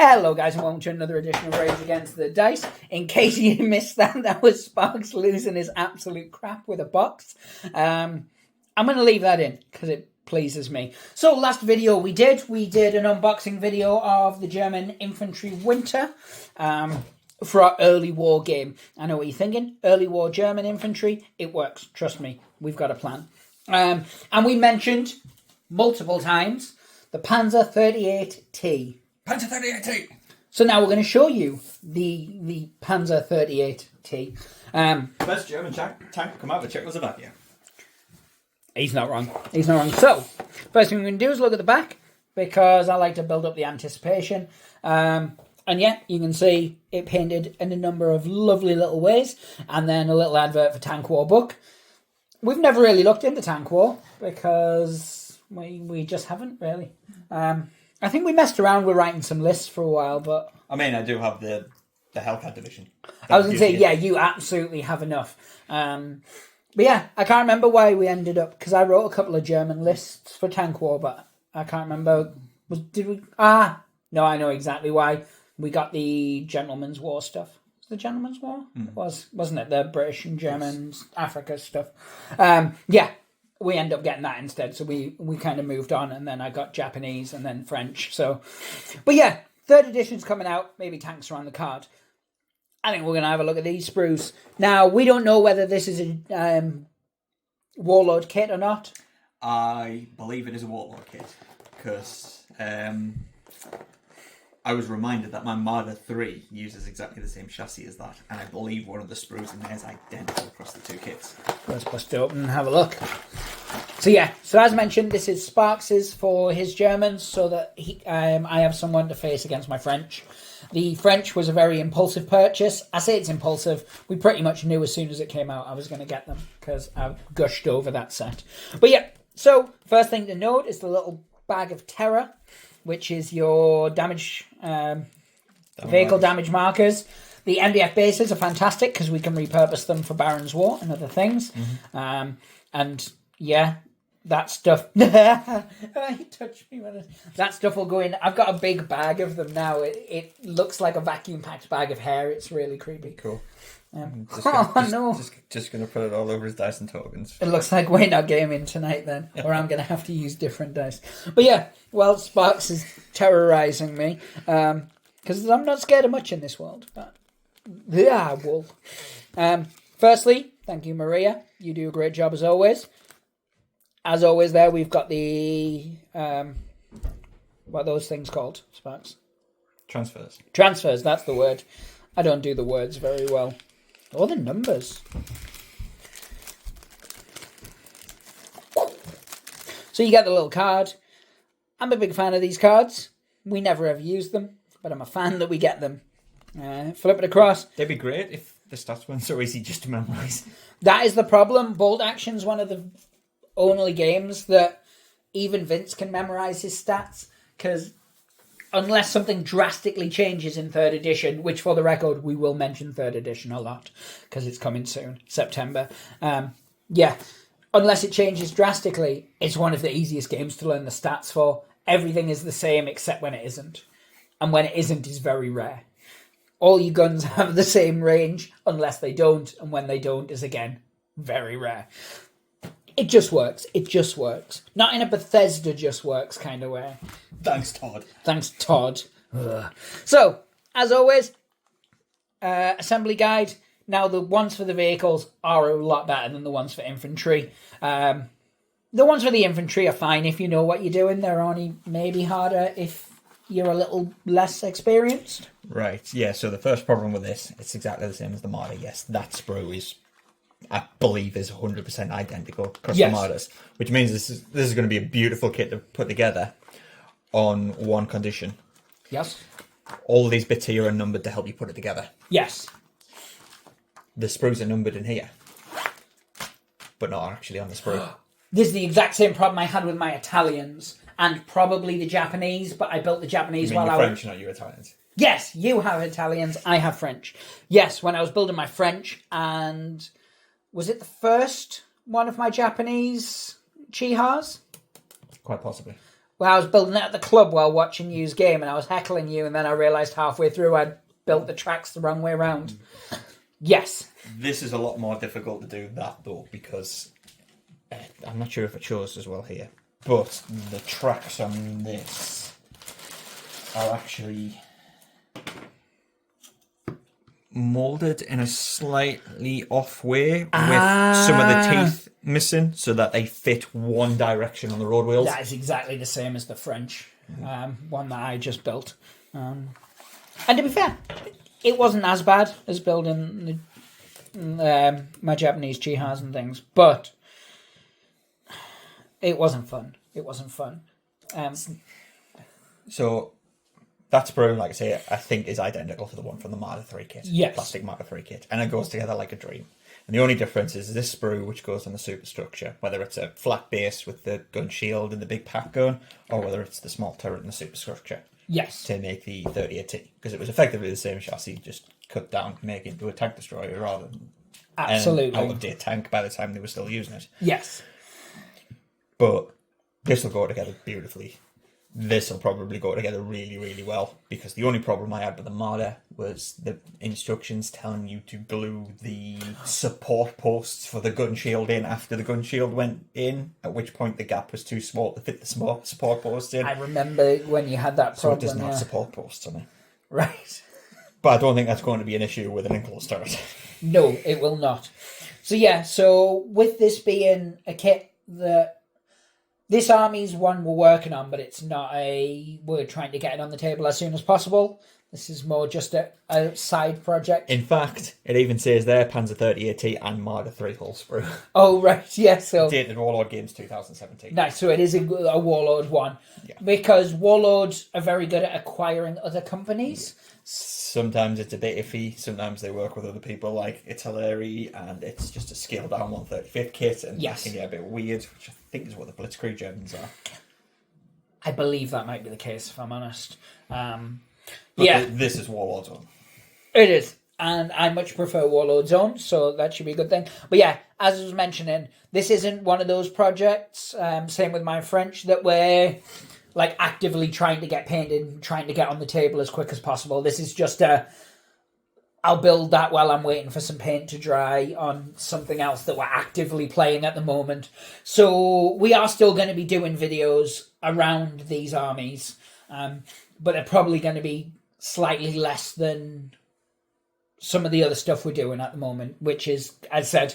Hello guys and welcome to another edition of Rage Against the Dice. In case you missed that was Sparks losing his absolute crap with a box. I'm going to leave that in because it pleases me. So last video we did an unboxing video of the German Infantry Winter for our early war game. I know what you're thinking, early war German infantry, it works, trust me, we've got a plan. And we mentioned multiple times the Panzer 38T. Panzer 38T! So now we're going to show you the Panzer 38T. First German tank to come out of Czechoslovakia. He's not wrong. He's not wrong. So, first thing we're going to do is look at the back, because I like to build up the anticipation. And yeah, you can see it painted in a number of lovely little ways. And then a little advert for Tank War book. We've never really looked into Tank War, because we just haven't really. I think we messed around with writing some lists for a while, but... I mean, I do have the Hellcat division. I was going to say, yeah, you absolutely have enough. But yeah, I can't remember why we ended up... Because I wrote a couple of German lists for Tank War, but I can't remember... Did we... No, I know exactly why. We got the Gentleman's War stuff. Was the Gentleman's War? It was, wasn't it? The British and Germans, Africa stuff. Yeah. We end up getting that instead, so we kind of moved on, and then I got Japanese and then French. So, but yeah, 3rd edition's coming out. Maybe tanks are on the card. I think we're going to have a look at these sprues. Now, we don't know whether this is a Warlord kit or not. I believe it is a Warlord kit, because I was reminded that my Marder 3 uses exactly the same chassis as that, and I believe one of the sprues in there is identical across the two kits. Let's bust it open and have a look. So yeah, so as mentioned, this is Sparks's for his Germans, so that I have someone to face against my French. The French was a very impulsive purchase. I say it's impulsive. We pretty much knew as soon as it came out I was going to get them, because I gushed over that set. But yeah, so first thing to note is the little bag of terror, which is your damage, vehicle damage markers. The MDF bases are fantastic because we can repurpose them for Baron's War and other things. Mm-hmm. And yeah, that stuff... He touched me. That stuff will go in. I've got a big bag of them now. It looks like a vacuum-packed bag of hair. It's really creepy. Cool. Just going to put it all over his dice and tokens. It looks like we're not gaming tonight then, or I'm going to have to use different dice. But yeah, well, Sparks is terrorising me, because I'm not scared of much in this world. But yeah, wool. Firstly, thank you, Maria. You do a great job as always. As always, there we've got the what are those things called, Sparks? Transfers. Transfers. That's the word. I don't do the words very well. Or the numbers. So you get the little card. I'm a big fan of these cards. We never ever use them, but I'm a fan that we get them. Flip it across. They'd be great if the stats weren't so easy just to memorise. That is the problem. Bolt Action's one of the only games that even Vince can memorise his stats, because... unless something drastically changes in 3rd edition, which for the record, we will mention 3rd edition a lot, because it's coming soon, September. Yeah, unless it changes drastically, it's one of the easiest games to learn the stats for. Everything is the same except when it isn't. And when it isn't is very rare. All your guns have the same range, unless they don't, and when they don't is, again, very rare. It just works. It just works. Not in a Bethesda just works kind of way. Thanks, Todd. Thanks, Todd. Ugh. So, as always, assembly guide. Now, the ones for the vehicles are a lot better than the ones for infantry. The ones for the infantry are fine if you know what you're doing. They're only maybe harder if you're a little less experienced. Right, yeah, so the first problem with this, it's exactly the same as the Marder. Yes, that sprue is... I believe is 100% identical across the Marders, which means this is going to be a beautiful kit to put together on one condition. Yes. All these bits here are numbered to help you put it together. Yes. The sprues are numbered in here, but not actually on the sprue. This is the exact same problem I had with my Italians, and probably the Japanese, but I built the Japanese while I was... French, not you Italians. Yes, you have Italians, I have French. Yes, when I was building my French, and... was it the first one of my Japanese Chihas? Quite possibly. Well, I was building it at the club while watching you's game, and I was heckling you, and then I realised halfway through I'd built the tracks the wrong way around. Yes. This is a lot more difficult to do that, though, because I'm not sure if it shows as well here, but the tracks on this are actually moulded in a slightly off way with some of the teeth missing so that they fit one direction on the road wheels. That is exactly the same as the French one that I just built. And to be fair, it wasn't as bad as building my Japanese Chihas and things, but it wasn't fun. It wasn't fun. So that sprue, like I say, I think is identical to the one from the Marder 3 kit. Yes. Plastic Marder 3 kit. And it goes together like a dream. And the only difference is this sprue, which goes on the superstructure, whether it's a flat base with the gun shield and the big pack gun, or whether it's the small turret and the superstructure. Yes. To make the 38T. Because it was effectively the same chassis, just cut down, make it into a tank destroyer rather than absolutely an out-of-date tank by the time they were still using it. Yes. But this will go together beautifully. This will probably go together really, really well, because the only problem I had with the Marder was the instructions telling you to glue the support posts for the gun shield in after the gun shield went in, at which point the gap was too small to fit the support posts in. I remember when you had that problem. So it doesn't have support posts on it. Right. But I don't think that's going to be an issue with an enclosed turret. No, it will not. So yeah, so with this being a kit that this army's one we're working on, but it's not we're trying to get it on the table as soon as possible. This is more just a side project. In fact, it even says there Panzer 38T and Marder 3 hull sprue. Oh, right, yeah. So Dated Warlord Games 2017. Nice, so it is a Warlord one. Yeah. Because Warlords are very good at acquiring other companies. Sometimes it's a bit iffy, sometimes they work with other people like Italeri, and it's just a scaled down 135th kit, and that can get a bit weird, which I think is what the Blitzkrieg Germans are. I believe that might be the case, if I'm honest. This is Warlord's own. It is, and I much prefer Warlord's own, so that should be a good thing. But yeah, as I was mentioning, this isn't one of those projects, same with my French, that we're like actively trying to get painted, trying to get on the table as quick as possible. This is just I'll build that while I'm waiting for some paint to dry on something else that we're actively playing at the moment. So we are still going to be doing videos around these armies, but they're probably going to be slightly less than some of the other stuff we're doing at the moment, which is, as I said,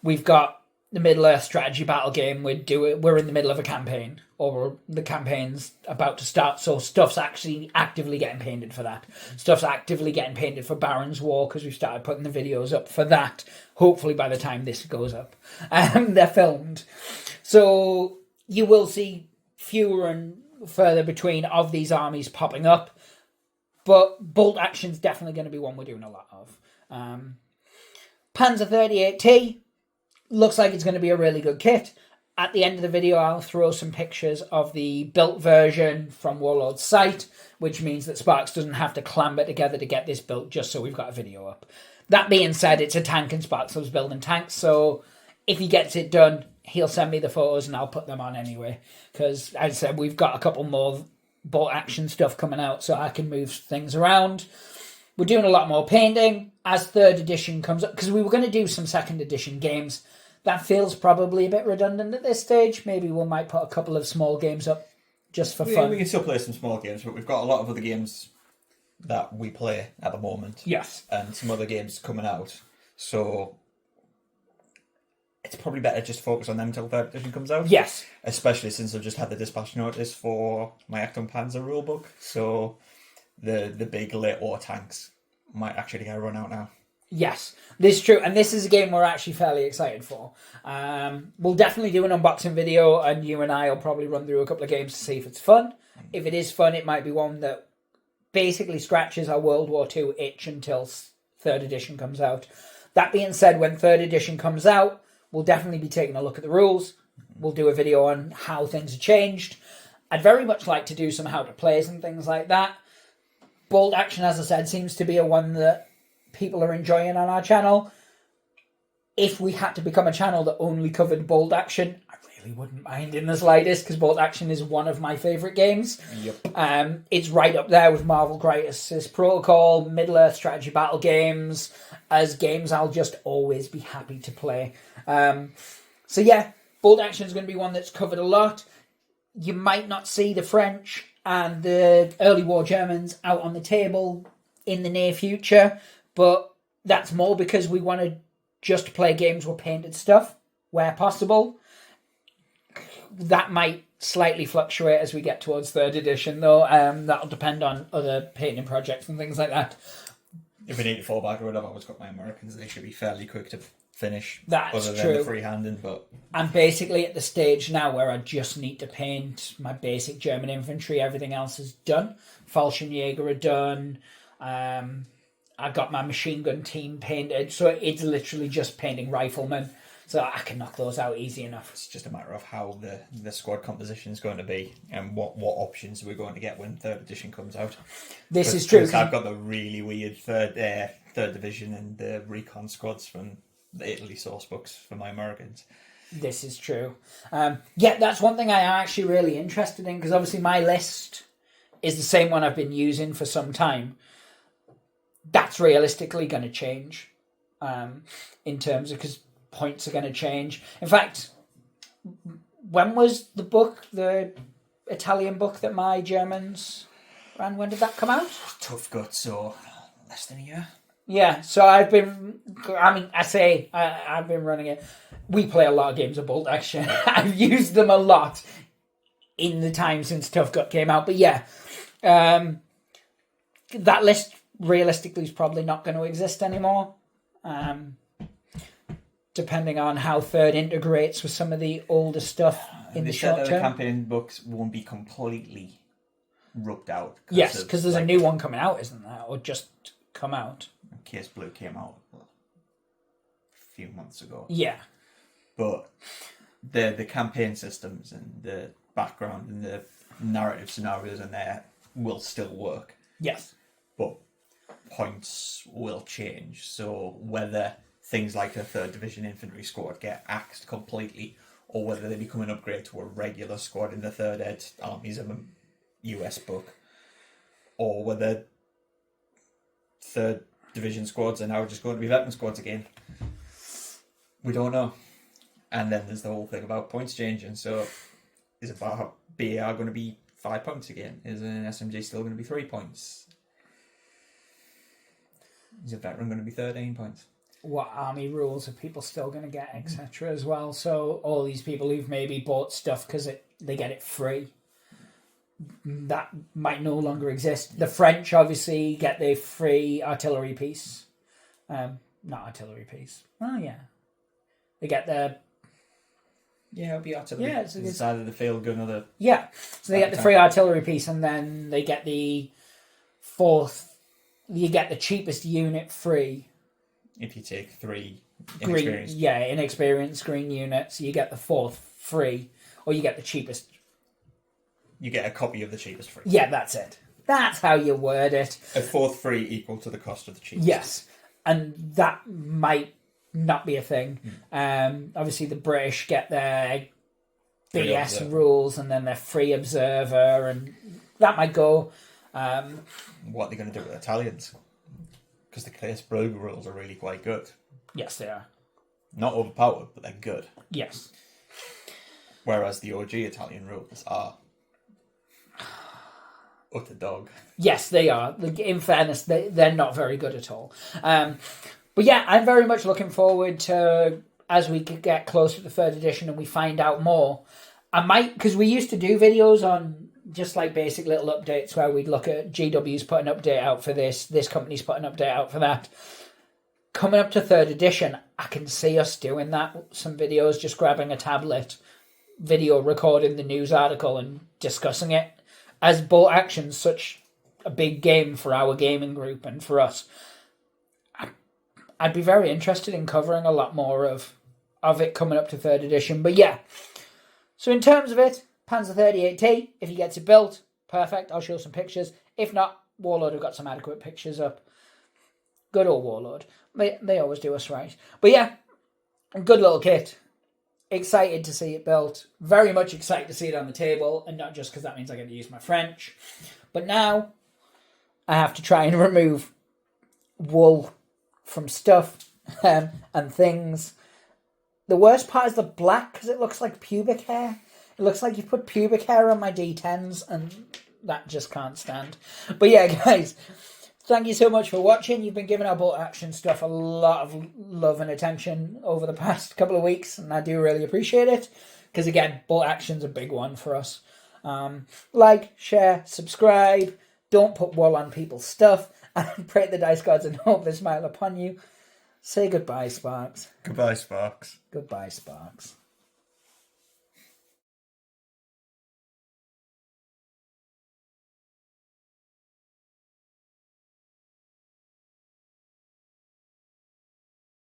we've got the Middle-earth strategy battle game. We're in the middle of a campaign, or the campaign's about to start, so stuff's actually actively getting painted for that. Stuff's actively getting painted for Baron's War, because we've started putting the videos up for that, hopefully by the time this goes up. They're filmed. So you will see fewer and further between of these armies popping up, but bolt action's definitely going to be one we're doing a lot of. Panzer 38T looks like it's going to be a really good kit. At the end of the video, I'll throw some pictures of the built version from Warlord's site, which means that Sparks doesn't have to clamber together to get this built, just so we've got a video up. That being said, it's a tank and Sparks loves building tanks, so if he gets it done, he'll send me the photos and I'll put them on anyway. Because, as I said, we've got a couple more bolt action stuff coming out, so I can move things around. We're doing a lot more painting as 3rd edition comes up, because we were going to do some 2nd edition games. That feels probably a bit redundant at this stage. Maybe we might put a couple of small games up just for fun. We can still play some small games, but we've got a lot of other games that we play at the moment. Yes. And some other games coming out. So it's probably better just to focus on them until 3rd edition comes out. Yes. Especially since I've just had the dispatch notice for my Acton Panzer rulebook. So the big late war tanks might actually get run out now. Yes, this is true, and this is a game we're actually fairly excited for. We'll definitely do an unboxing video, and you and I will probably run through a couple of games to see if it's fun. If it is fun, it might be one that basically scratches our World War II itch until 3rd edition comes out. That being said, when 3rd edition comes out, we'll definitely be taking a look at the rules. We'll do a video on how things have changed. I'd very much like to do some how to plays and things like that. Bolt action, as I said, seems to be a one that people are enjoying on our channel. If we had to become a channel that only covered bolt action, I really wouldn't mind in the slightest, because Bolt Action is one of my favourite games. Yep. It's right up there with Marvel Crisis Protocol, Middle-earth strategy battle games, as games I'll just always be happy to play. So yeah, Bolt Action is going to be one that's covered a lot. You might not see the French and the early war Germans out on the table in the near future, but that's more because we want to just play games with painted stuff where possible. That might slightly fluctuate as we get towards 3rd edition, though. That'll depend on other painting projects and things like that. If we need to fall back or whatever, I've always got my Americans. They should be fairly quick to finish. That's other than true. the freehanding, but I'm basically at the stage now where I just need to paint my basic German infantry. Everything else is done. Fallschirmjäger are done. I got my machine gun team painted, so it's literally just painting riflemen. So I can knock those out easy enough. it's just a matter of how the squad composition is going to be and what options we're going to get when 3rd edition comes out. This is true. I've got the really weird third division and the recon squads from the Italy source books for my Americans. This is true. Yeah, that's one thing I am actually really interested in, because obviously my list is the same one I've been using for some time. That's realistically going to change in terms of, because points are going to change. In fact, when was the Italian book that my Germans ran? When did that come out? Tough Guts, so less than a year. Yeah, so I've been running it. We play a lot of games of Bolt Action. I've used them a lot in the time since Tough Gut came out. But yeah, that list realistically is probably not going to exist anymore. Depending on how 3rd integrates with some of the older stuff in the short term. The campaign books won't be completely rubbed out. Yes, because there's a new one coming out, isn't there? Or just come out. Case Blue came out a few months ago. Yeah. But the campaign systems and the background and the narrative scenarios in there will still work. Yes. But points will change. So whether things like a 3rd Division infantry squad get axed completely, or whether they become an upgrade to a regular squad in the 3rd Ed Armies of a US book, or whether 3rd Division squads are now just going to be veteran squads again. We don't know. And then there's the whole thing about points changing. So is a BAR going to be 5 points again? Is an SMG still going to be 3 points? Is a veteran going to be 13 points? What army rules are people still going to get, etc. as well? So all these people who've maybe bought stuff because they get it free, that might no longer exist. The French obviously get the free artillery piece. Not artillery piece. Oh, yeah. They get the... Yeah, it'll be artillery. Yeah, it's either the field gun or the... Yeah, so they get the free artillery piece, and then they get the 4th... You get the cheapest unit free. If you take 3 inexperienced... inexperienced green units, you get the 4th free, or you get the cheapest. You get a copy of the cheapest free. Yeah, that's it. That's how you word it. A 4th free equal to the cost of the cheapest. Yes, and that might not be a thing. Obviously, the British get their BS rules, and then their free observer, and that might go. What are they going to do with Italians? Because the Claes Brogue rules are really quite good. Yes, they are. Not overpowered, but they're good. Yes. Whereas the OG Italian rules are utter dog. Yes, they are. In fairness, they're not very good at all. But yeah, I'm very much looking forward to, as we get closer to the 3rd edition and we find out more. I might, because we used to do videos on just like basic little updates where we'd look at GW's put an update out for this company's put an update out for that. Coming up to 3rd edition, I can see us doing that. Some videos, just grabbing a tablet, video recording the news article and discussing it. As Bolt Action's such a big game for our gaming group and for us, I'd be very interested in covering a lot more of it coming up to 3rd edition. But yeah, so in terms of it, Panzer 38T, if he gets it built, perfect. I'll show some pictures. If not, Warlord have got some adequate pictures up. Good old Warlord. They always do us right. But yeah, good little kit. excited to see it built. Very much excited to see it on the table, and not just because that means I get to use my French. But now I have to try and remove wool from stuff and things. The worst part is the black, because it looks like pubic hair. It looks like you put pubic hair on my D10s, and that just can't stand. But yeah, guys, thank you so much for watching. You've been giving our bolt action stuff a lot of love and attention over the past couple of weeks, and I do really appreciate it. Because again, bolt action's a big one for us. Like, share, subscribe. Don't put wool on people's stuff. And pray to the dice gods and hope they smile upon you. Say goodbye, Sparks. Goodbye, Sparks. Goodbye, Sparks.